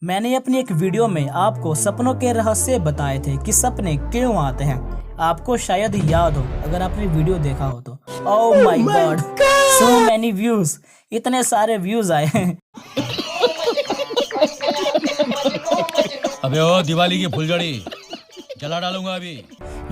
मैंने अपनी एक वीडियो में आपको सपनों के रहस्य बताए थे कि सपने क्यों आते हैं। आपको शायद याद हो अगर आपने वीडियो देखा हो तो। Oh my God, so many views, इतने सारे व्यूज आए हैं। अबे ओ दिवाली की फुलझड़ी जला डालूंगा अभी।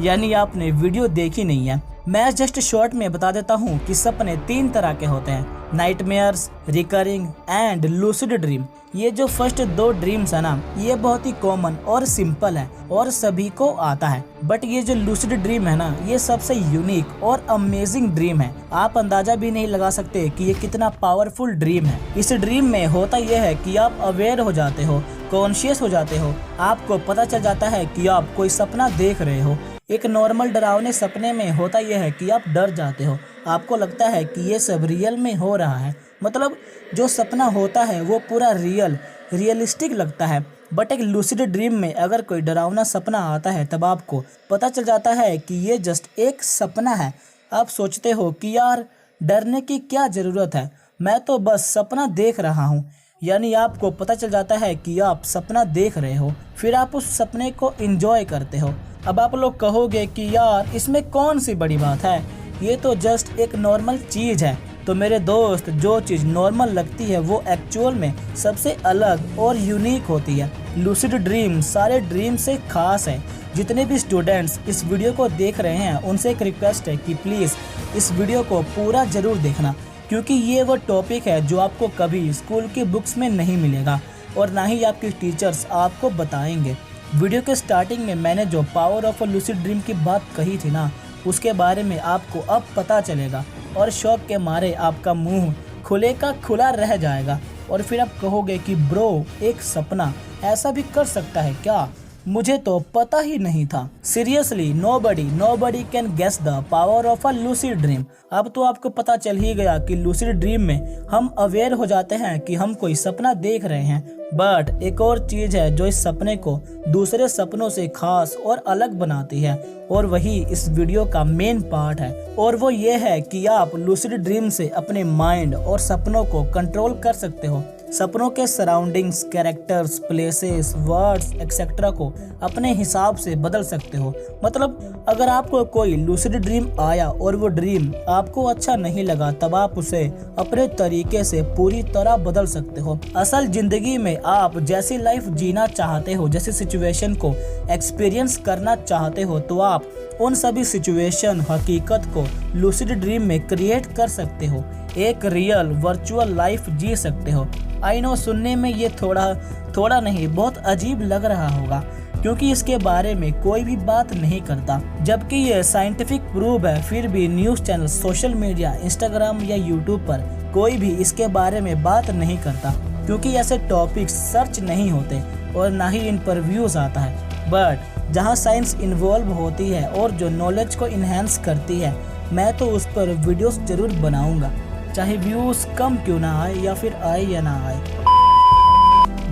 यानी आपने वीडियो देखी नहीं है। मैं जस्ट शॉर्ट में बता देता हूँ कि सपने 3 तरह के होते हैं, nightmares, recurring and lucid dream. ये जो फर्स्ट 2 ड्रीम्स है ना, ये बहुत ही कॉमन और सिंपल है और सभी को आता है। बट ये जो लूसिड ड्रीम है ना, ये सबसे यूनिक और अमेजिंग ड्रीम है। आप अंदाजा भी नहीं लगा सकते कि ये कितना पावरफुल ड्रीम है। इस ड्रीम में होता यह है कि आप अवेयर हो जाते हो, कॉन्शियस हो जाते हो। आपको पता चल जाता है कि आप कोई सपना देख रहे हो। एक नॉर्मल डरावने सपने में होता यह है कि आप डर जाते हो, आपको लगता है कि ये सब रियल में हो रहा है। मतलब जो सपना होता है वो पूरा रियलिस्टिक लगता है। बट एक लूसिड ड्रीम में अगर कोई डरावना सपना आता है तब आपको पता चल जाता है कि ये जस्ट एक सपना है। आप सोचते हो कि यार डरने की क्या ज़रूरत है, मैं तो बस सपना देख रहा हूँ। यानी आपको पता चल जाता है कि आप सपना देख रहे हो, फिर आप उस सपने को एंजॉय करते हो। अब आप लोग कहोगे कि यार इसमें कौन सी बड़ी बात है, ये तो जस्ट एक नॉर्मल चीज़ है। तो मेरे दोस्त, जो चीज़ नॉर्मल लगती है वो एक्चुअल में सबसे अलग और यूनिक होती है। लूसिड ड्रीम सारे ड्रीम से खास है। जितने भी स्टूडेंट्स इस वीडियो को देख रहे हैं उनसे एक रिक्वेस्ट है कि प्लीज़ इस वीडियो को पूरा ज़रूर देखना, क्योंकि ये वो टॉपिक है जो आपको कभी स्कूल की बुक्स में नहीं मिलेगा और ना ही आपके टीचर्स आपको बताएंगे। वीडियो के स्टार्टिंग में मैंने जो power of a lucid dream की बात कही थी ना, उसके बारे में आपको अब पता चलेगा और शौक के मारे आपका मुंह खुले का खुला रह जाएगा और फिर आप कहोगे कि ब्रो, एक सपना ऐसा भी कर सकता है क्या, मुझे तो पता ही नहीं था। Seriously nobody can guess the power of a lucid dream. अब तो आपको पता चल ही गया कि लूसिड ड्रीम में हम अवेयर हो जाते हैं कि हम कोई सपना देख रहे हैं। बट एक और चीज है जो इस सपने को दूसरे सपनों से खास और अलग बनाती है, और वही इस वीडियो का मेन पार्ट है। और वो ये है कि आप लूसिड ड्रीम से अपने माइंड और सपनों को कंट्रोल कर सकते हो। सपनों के surroundings, characters, places, words etcetera को अपने हिसाब से बदल सकते हो। मतलब अगर आपको कोई लूसिड ड्रीम आया और वो ड्रीम आपको अच्छा नहीं लगा, तब आप उसे अपने तरीके से पूरी तरह बदल सकते हो। असल जिंदगी में आप जैसी लाइफ जीना चाहते हो, जैसी सिचुएशन को एक्सपीरियंस करना चाहते हो, तो आप उन सभी सिचुएशन, हकीकत को लूसिड ड्रीम में क्रिएट कर सकते हो। एक रियल वर्चुअल लाइफ जी सकते हो। आई नो, सुनने में ये थोड़ा नहीं बहुत अजीब लग रहा होगा, क्योंकि इसके बारे में कोई भी बात नहीं करता, जबकि ये साइंटिफिक प्रूव है। फिर भी news channel, social media, Instagram या यूट्यूब पर कोई भी इसके बारे में बात नहीं करता, क्योंकि ऐसे टॉपिक्स सर्च नहीं होते और ना ही इन पर व्यूज आता है। बट जहाँ साइंस इन्वॉल्व होती है और जो नॉलेज को इन्हेंस करती है, मैं तो उस पर वीडियोस जरूर बनाऊंगा, चाहे व्यूज कम क्यों ना आए या फिर आए या ना आए।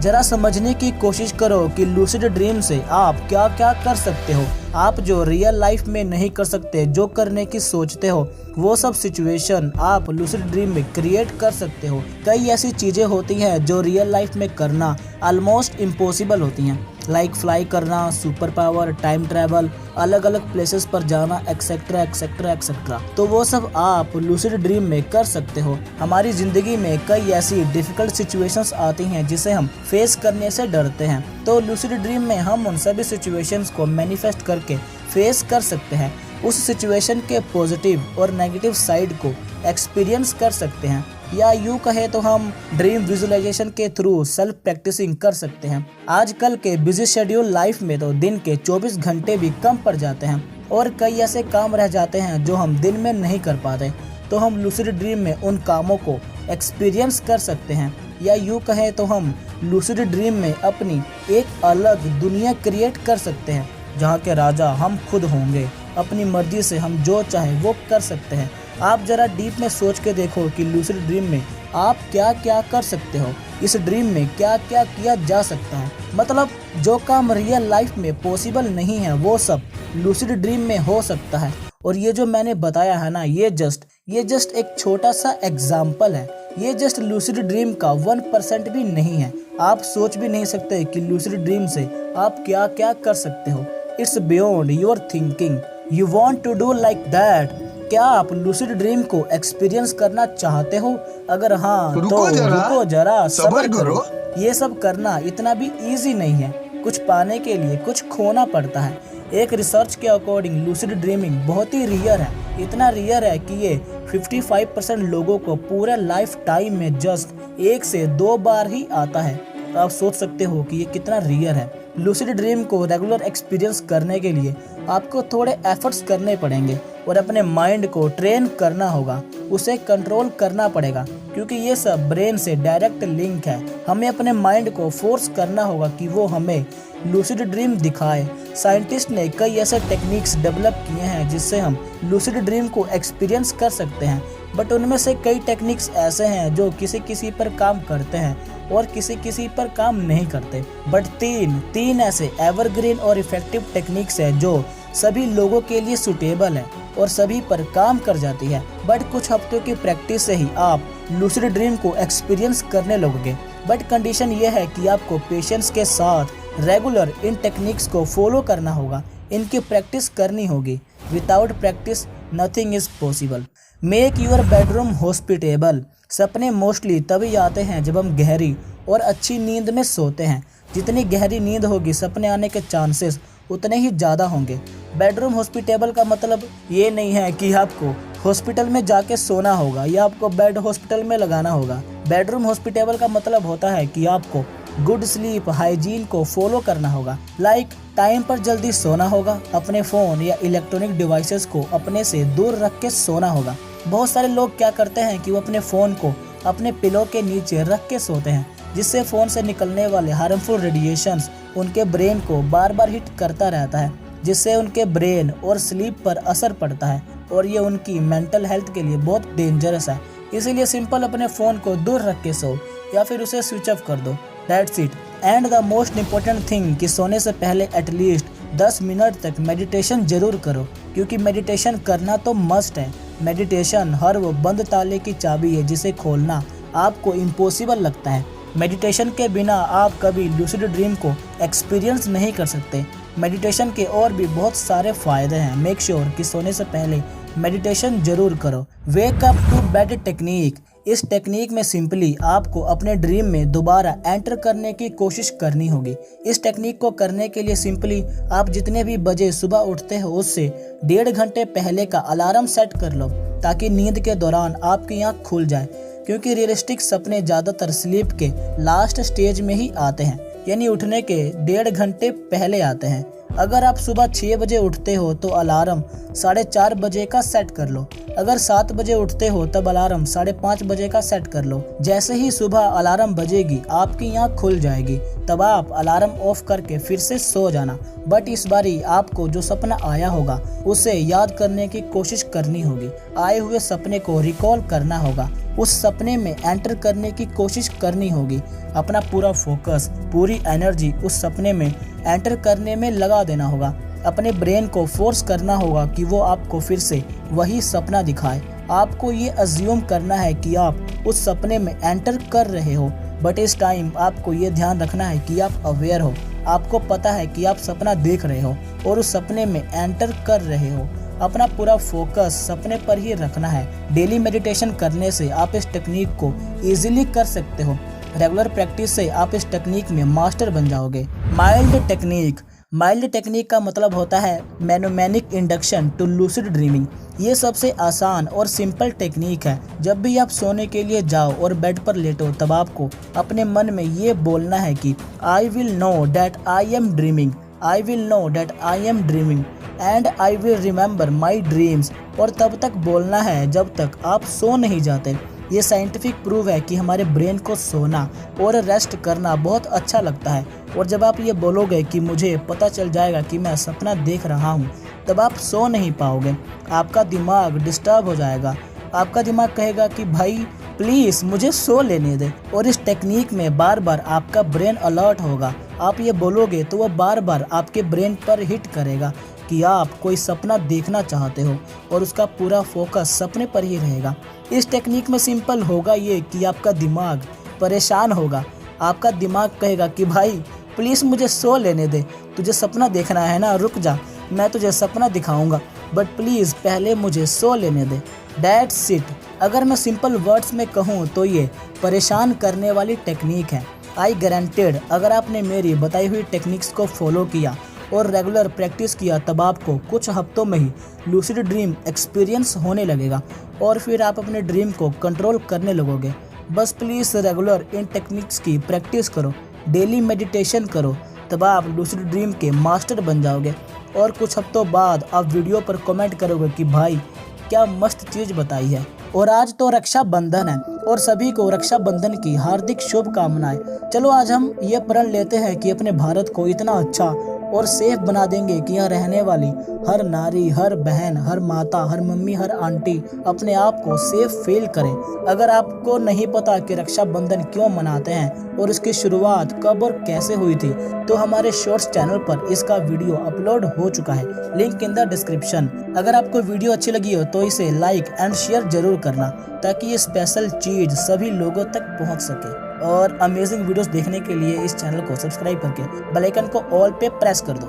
जरा समझने की कोशिश करो कि लूसिड ड्रीम से आप क्या क्या कर सकते हो। आप जो रियल लाइफ में नहीं कर सकते, जो करने की सोचते हो, वो सब सिचुएशन आप लूसिड ड्रीम में क्रिएट कर सकते हो। कई ऐसी चीजें होती हैं जो रियल लाइफ में करना ऑलमोस्ट इम्पॉसिबल होती हैं, लाइक फ्लाई करना, सुपर पावर, टाइम ट्रैवल, अलग अलग प्लेसेस पर जाना, एक्सेट्रा एक्सेट्रा एक्सेट्रा। तो वो सब आप लूसिड ड्रीम में कर सकते हो। हमारी जिंदगी में कई ऐसी डिफिकल्ट सिचुएशंस आती हैं जिसे हम फेस करने से डरते हैं, तो लूसिड ड्रीम में हम उन सभी सिचुएशंस को मैनिफेस्ट करके फेस कर सकते हैं। उस सिचुएशन के पॉजिटिव और नेगेटिव साइड को एक्सपीरियंस कर सकते हैं, या यूँ कहे तो हम ड्रीम विजुअलाइजेशन के थ्रू सेल्फ प्रैक्टिसिंग कर सकते हैं। आजकल के बिजी शेड्यूल लाइफ में तो दिन के 24 घंटे भी कम पड़ जाते हैं और कई ऐसे काम रह जाते हैं जो हम दिन में नहीं कर पाते, तो हम लूसिड ड्रीम में उन कामों को एक्सपीरियंस कर सकते हैं। या यूँ कहें तो हम लूसिड ड्रीम में अपनी एक अलग दुनिया क्रिएट कर सकते हैं, जहाँ के राजा हम खुद होंगे। अपनी मर्जी से हम जो चाहे वो कर सकते हैं। आप जरा डीप में सोच के देखो कि लूसिड ड्रीम में आप क्या क्या कर सकते हो, इस ड्रीम में क्या क्या किया जा सकता है। मतलब जो काम रियल लाइफ में पॉसिबल नहीं है, वो सब लूसिड ड्रीम में हो सकता है। और ये जो मैंने बताया है ना, ये जस्ट एक छोटा सा एग्जाम्पल है। ये जस्ट लूसिड ड्रीम का 1% भी नहीं है। आप सोच भी नहीं सकते कि लूसिड ड्रीम से आप क्या क्या कर सकते हो। It's beyond your thinking. You want to do like that. क्या आप लूसिड ड्रीम को एक्सपीरियंस करना चाहते हो? अगर हाँ तो रुको जरा, सब्र करो। ये सब करना इतना भी इजी नहीं है। कुछ पाने के लिए कुछ खोना पड़ता है। एक रिसर्च के अकॉर्डिंग लूसिड ड्रीमिंग बहुत ही रियर है। इतना रियर है कि ये 55% लोगों को पूरे लाइफ टाइम में जस्ट 1 से 2 बार ही आता है। तो आप सोच सकते हो कि ये कितना रियर है। लूसिड ड्रीम को रेगुलर एक्सपीरियंस करने के लिए आपको थोड़े एफर्ट्स करने पड़ेंगे और अपने माइंड को ट्रेन करना होगा, उसे कंट्रोल करना पड़ेगा, क्योंकि ये सब ब्रेन से डायरेक्ट लिंक है। हमें अपने माइंड को फोर्स करना होगा कि वो हमें लूसिड ड्रीम दिखाए। साइंटिस्ट ने कई ऐसे टेक्निक्स डेवलप किए हैं जिससे हम लूसिड ड्रीम को एक्सपीरियंस कर सकते हैं, बट उनमें से कई टेक्निक्स ऐसे हैं जो किसी किसी पर काम करते हैं और किसी किसी पर काम नहीं करते। बट तीन ऐसे एवरग्रीन और इफेक्टिव टेक्निक्स है जो सभी लोगों के लिए सुटेबल है और सभी पर काम कर जाती है। बट कुछ हफ्तों की प्रैक्टिस से ही आप लूसिड ड्रीम को एक्सपीरियंस करने लगोगे। बट कंडीशन ये है कि आपको पेशेंस के साथ रेगुलर इन टेक्निक्स को फॉलो करना होगा, इनकी प्रैक्टिस करनी होगी। Without practice nothing is possible. Make your bedroom hospitable. सपने मोस्टली तभी आते हैं जब हम गहरी और अच्छी नींद में सोते हैं। जितनी गहरी नींद होगी सपने आने के चांसेस उतने ही ज़्यादा होंगे। बेडरूम हॉस्पिटेबल का मतलब ये नहीं है कि आपको हॉस्पिटल में जाके सोना होगा या आपको बेड हॉस्पिटल में लगाना होगा। बेडरूम हॉस्पिटेबल का मतलब होता है कि आपको गुड स्लीप हाइजीन को फॉलो करना होगा। लाइक टाइम पर जल्दी सोना होगा, अपने फ़ोन या इलेक्ट्रॉनिक डिवाइसेस को अपने से दूर रख के सोना होगा। बहुत सारे लोग क्या करते हैं कि वो अपने फ़ोन को अपने पिलो के नीचे रख के सोते हैं, जिससे फ़ोन से निकलने वाले हार्मफुल रेडिएशंस उनके ब्रेन को बार बार हिट करता रहता है, जिससे उनके ब्रेन और स्लीप पर असर पड़ता है और ये उनकी मेंटल हेल्थ के लिए बहुत डेंजरस है। इसीलिए सिंपल अपने फ़ोन को दूर रख के सो या फिर उसे स्विच ऑफ कर दो। That's it. And the most important thing कि सोने से पहले एटलीस्ट 10 मिनट तक मेडिटेशन जरूर करो, क्योंकि मेडिटेशन करना तो मस्ट है। मेडिटेशन हर वो बंद ताले की चाबी है जिसे खोलना आपको इम्पॉसिबल लगता है। मेडिटेशन के बिना आप कभी लूसिड ड्रीम को एक्सपीरियंस नहीं कर सकते। मेडिटेशन के और भी बहुत सारे फ़ायदे हैं। मेक श्योर कि सोने से पहले मेडिटेशन जरूर करो। Wake up to bed technique. इस टेक्निक में सिंपली आपको अपने ड्रीम में दोबारा एंटर करने की कोशिश करनी होगी। इस टेक्निक को करने के लिए सिंपली आप जितने भी बजे सुबह उठते हो उससे 1.5 घंटे पहले का अलार्म सेट कर लो, ताकि नींद के दौरान आपकी आँख खुल जाए, क्योंकि रियलिस्टिक सपने ज़्यादातर स्लीप के लास्ट स्टेज में ही आते हैं, यानी उठने के 1.5 घंटे पहले आते हैं। अगर आप सुबह 6 बजे उठते हो तो अलार्म 4:30 बजे का सेट कर लो। अगर 7 बजे उठते हो तब अलार्म 5:30 बजे का सेट कर लो। जैसे ही सुबह अलार्म बजेगी आपकी आँख खुल जाएगी, तब आप अलार्म ऑफ करके फिर से सो जाना। बट इस बारी आपको जो सपना आया होगा उसे याद करने की कोशिश करनी होगी। आए हुए सपने को रिकॉल करना होगा, उस सपने में एंटर करने की कोशिश करनी होगी। अपना पूरा फोकस, पूरी एनर्जी उस सपने में एंटर करने में लगा देना होगा। अपने ब्रेन को फोर्स करना होगा कि वो आपको फिर से वही सपना दिखाए। आपको ये अज्यूम करना है कि आप उस सपने में एंटर कर रहे हो, बट इस टाइम आपको ये ध्यान रखना है कि आप अवेयर हो। आपको पता है कि आप सपना देख रहे हो और उस सपने में एंटर कर रहे हो। अपना पूरा फोकस सपने पर ही रखना है। डेली मेडिटेशन करने से आप इस टेक्निक को इजीली कर सकते हो। रेगुलर प्रैक्टिस से आप इस टेक्निक में मास्टर बन जाओगे। Mild technique. माइल्ड टेक्निक का मतलब होता है मैनोमैनिक इंडक्शन टू लूसिड ड्रीमिंग। ये सबसे आसान और सिंपल टेक्निक है। जब भी आप सोने के लिए जाओ और बेड पर लेटो, तब आपको अपने मन में ये बोलना है कि I will know that I am dreaming, I will know that I am dreaming and I will remember my dreams. और तब तक बोलना है जब तक आप सो नहीं जाते। ये साइंटिफिक प्रूव है कि हमारे ब्रेन को सोना और रेस्ट करना बहुत अच्छा लगता है, और जब आप ये बोलोगे कि मुझे पता चल जाएगा कि मैं सपना देख रहा हूँ, तब आप सो नहीं पाओगे। आपका दिमाग डिस्टर्ब हो जाएगा। आपका दिमाग कहेगा कि भाई प्लीज़ मुझे सो लेने दे। और इस टेक्निक में बार बार आपका ब्रेन अलर्ट होगा। आप ये बोलोगे तो वह बार बार आपके ब्रेन पर हिट करेगा कि आप कोई सपना देखना चाहते हो और उसका पूरा फोकस सपने पर ही रहेगा। इस टेक्निक में सिंपल होगा ये कि आपका दिमाग परेशान होगा। आपका दिमाग कहेगा कि भाई प्लीज़ मुझे सो लेने दे, तुझे सपना देखना है ना, रुक जा, मैं तुझे सपना दिखाऊंगा, बट प्लीज़ पहले मुझे सो लेने दे। That's it. अगर मैं सिंपल वर्ड्स में कहूँ तो ये परेशान करने वाली टेक्निक है। आई गारंटेड अगर आपने मेरी बताई हुई टेक्निक्स को फॉलो किया और रेगुलर प्रैक्टिस किया तब आपको कुछ हफ्तों में ही लूसिड ड्रीम एक्सपीरियंस होने लगेगा और फिर आप अपने ड्रीम को कंट्रोल करने लगोगे। बस प्लीज़ रेगुलर इन टेक्निक्स की प्रैक्टिस करो, डेली मेडिटेशन करो, तब आप लूसिड ड्रीम के मास्टर बन जाओगे और कुछ हफ्तों बाद आप वीडियो पर कमेंट करोगे कि भाई क्या मस्त चीज़ बताई है। और आज तो रक्षाबंधन है और सभी को रक्षाबंधन की हार्दिक शुभकामनाएं। चलो आज हम ये प्रण लेते हैं कि अपने भारत को इतना अच्छा और सेफ बना देंगे कि यहाँ रहने वाली हर नारी, हर बहन, हर माता, हर मम्मी, हर आंटी अपने आप को सेफ फील करें। अगर आपको नहीं पता कि रक्षाबंधन क्यों मनाते हैं और इसकी शुरुआत कब और कैसे हुई थी, तो हमारे शॉर्ट्स चैनल पर इसका वीडियो अपलोड हो चुका है, लिंक इन द डिस्क्रिप्शन। अगर आपको वीडियो अच्छी लगी हो तो इसे लाइक एंड शेयर जरूर करना ताकि ये स्पेशल चीज सभी लोगों तक पहुंच सके। और अमेजिंग वीडियोस देखने के लिए इस चैनल को सब्सक्राइब करके बेल आइकन को ऑल पे प्रेस कर दो।